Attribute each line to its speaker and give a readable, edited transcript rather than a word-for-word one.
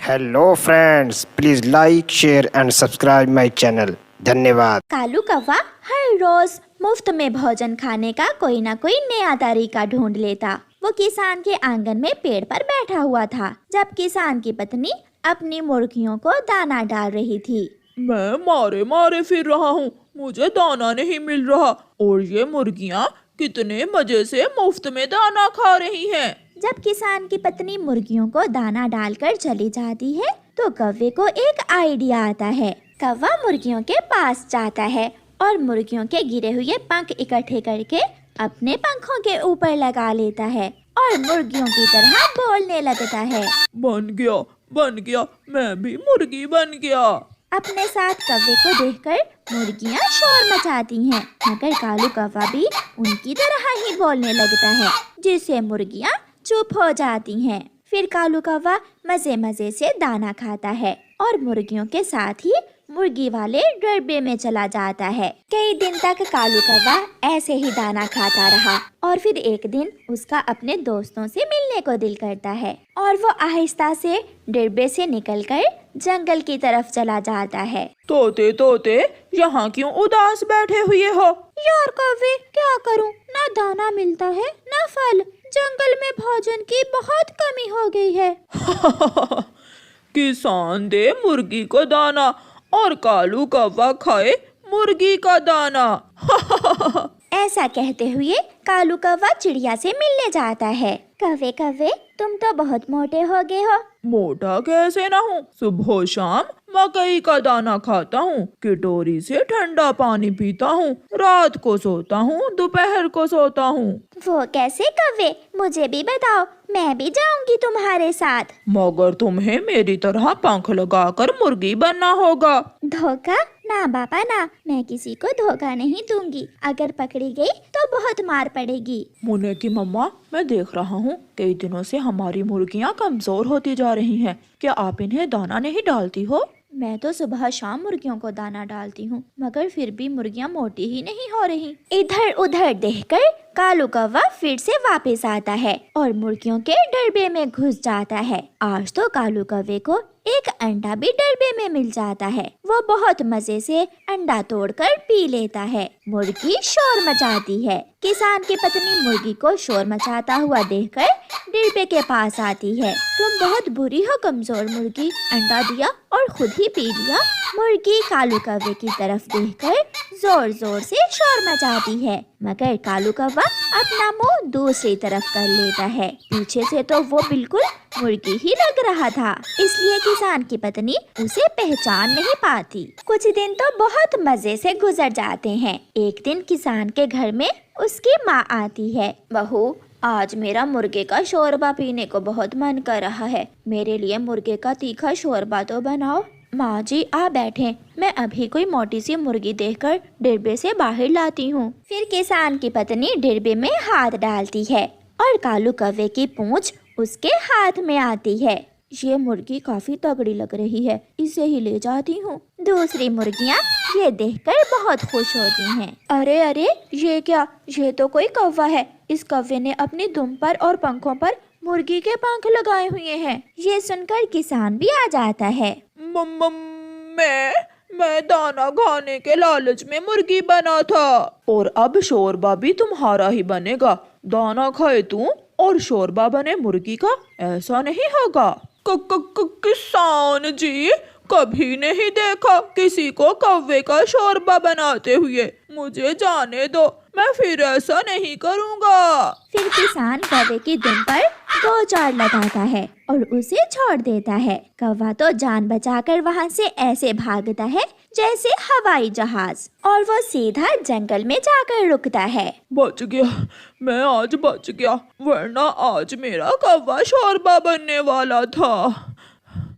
Speaker 1: Hello friends, please like share and subscribe my channel. धन्यवाद।
Speaker 2: कालू कौवा हर रोज मुफ्त में भोजन खाने का कोई ना कोई नया तरीका ढूंढ लेता। वो किसान के आंगन में पेड़ पर बैठा हुआ था जब किसान की पत्नी अपनी मुर्गियों को दाना डाल रही थी।
Speaker 3: मैं मारे मारे फिर रहा हूँ, मुझे दाना नहीं मिल रहा और ये मुर्गियाँ कितने मजे से मुफ्त में दाना खा रही हैं।
Speaker 2: जब किसान की पत्नी मुर्गियों को दाना डालकर चली जाती है तो कौवे को एक आइडिया आता है। कौवा मुर्गियों के पास जाता है और मुर्गियों के गिरे हुए पंख इकट्ठे करके अपने पंखों के ऊपर लगा लेता है और मुर्गियों की तरह बोलने लगता है।
Speaker 3: बन गया, मैं भी मुर्गी बन गया।
Speaker 2: अपने साथ कौवे को देखकर मुर्गियाँ शोर मचाती हैं, मगर कालू कौवा भी उनकी तरह ही बोलने लगता है, जिससे मुर्गियाँ चुप हो जाती हैं। फिर कालू कौवा मजे मजे से दाना खाता है और मुर्गियों के साथ ही मुर्गी वाले डब्बे में चला जाता है। कई दिन तक कालू कौवा ऐसे ही दाना खाता रहा और फिर एक दिन उसका अपने दोस्तों से मिलने को दिल करता है और वो आहिस्ता से डब्बे से निकलकर जंगल की तरफ चला जाता है।
Speaker 3: तोते यहाँ क्यों उदास बैठे हुए हो?
Speaker 2: यार कौवे, क्या करूं, ना दाना मिलता है ना फल। जंगल में भोजन की बहुत कमी हो गई है।
Speaker 3: किसान दे मुर्गी को दाना और कालू कौवा खाए मुर्गी का दाना।
Speaker 2: ऐसा कहते हुए कालू कौवा चिड़िया से मिलने जाता है। कौवे कौवे, तुम तो बहुत मोटे हो गए हो।
Speaker 3: मोटा कैसे ना हूँ, सुबह शाम मकई का दाना खाता हूँ, कटोरी से ठंडा पानी पीता हूँ, रात को सोता हूँ, दोपहर को सोता हूँ।
Speaker 2: वो कैसे कौवे, मुझे भी बताओ, मैं भी जाऊंगी तुम्हारे साथ।
Speaker 3: मगर तुम्हें मेरी तरह पंख लगाकर मुर्गी बनना होगा।
Speaker 2: धोखा? ना बाबा ना, मैं किसी को धोखा नहीं दूंगी। अगर पकड़ी गई तो बहुत मार पड़ेगी।
Speaker 3: मुन्ने की मम्मा, मैं देख रहा हूँ कई दिनों से हमारी मुर्गियाँ कमजोर होती जा रही हैं। क्या आप इन्हें दाना नहीं डालती हो?
Speaker 2: मैं तो सुबह शाम मुर्गियों को दाना डालती हूँ, मगर फिर भी मुर्गियाँ मोटी ही नहीं हो रही। इधर उधर देखकर कालू कौवा फिर से वापस आता है और मुर्गियों के डब्बे में घुस जाता है। आज तो कालू कौवे को एक अंडा भी डब्बे में मिल जाता है। वो बहुत मजे से अंडा तोड़कर पी लेता है। मुर्गी शोर मचाती है। किसान की पत्नी मुर्गी को शोर मचाता हुआ देखकर डिब्बे के पास आती है। तुम बहुत बुरी हो कमजोर मुर्गी, अंडा दिया और खुद ही पी लिया। मुर्गी कालू कौवे की तरफ देखकर जोर जोर से शोर मचाती है, मगर कालू कौवा अपना मुंह दूसरी तरफ कर लेता है। पीछे से तो वो बिल्कुल मुर्गी ही लग रहा था, इसलिए किसान की पत्नी उसे पहचान नहीं पाती। कुछ दिन तो बहुत मजे से गुजर जाते हैं। एक दिन किसान के घर में उसकी माँ आती है। बहू, आज मेरा मुर्गे का शोरबा पीने को बहुत मन कर रहा है, मेरे लिए मुर्गे का तीखा शोरबा तो बनाओ। माँ जी आ बैठे, मैं अभी कोई मोटी सी मुर्गी देखकर डिब्बे से बाहर लाती हूँ। फिर किसान की पत्नी डिब्बे में हाथ डालती है और कालू कौवे की पूंछ उसके हाथ में आती है। ये मुर्गी काफी तगड़ी लग रही है, इसे ही ले जाती हूँ। दूसरी मुर्गियाँ ये देखकर बहुत खुश होती हैं। अरे अरे, ये क्या, ये तो कोई कौवा है। इस कौवे ने अपनी दुम पर और पंखों पर मुर्गी के पंख लगाए हुए हैं। ये सुनकर किसान भी आ जाता है।
Speaker 3: मैं दाना खाने के लालच में मुर्गी बना था और अब शोरबा भी तुम्हारा ही बनेगा। दाना खाए तू और शोरबा बने मुर्गी का, ऐसा नहीं होगा। किसान जी, कभी नहीं देखा किसी को कौवे का शोरबा बनाते हुए। मुझे जाने दो, मैं फिर ऐसा नहीं करूँगा।
Speaker 2: फिर किसान कौवे की दुम पर 2 चार लगाता है और उसे छोड़ देता है। कौवा तो जान बचाकर वहाँ से ऐसे भागता है जैसे हवाई जहाज, और वो सीधा जंगल में जाकर रुकता है।
Speaker 3: बच गया, मैं आज बच गया, वरना आज मेरा कौवा शोरबा बनने वाला था।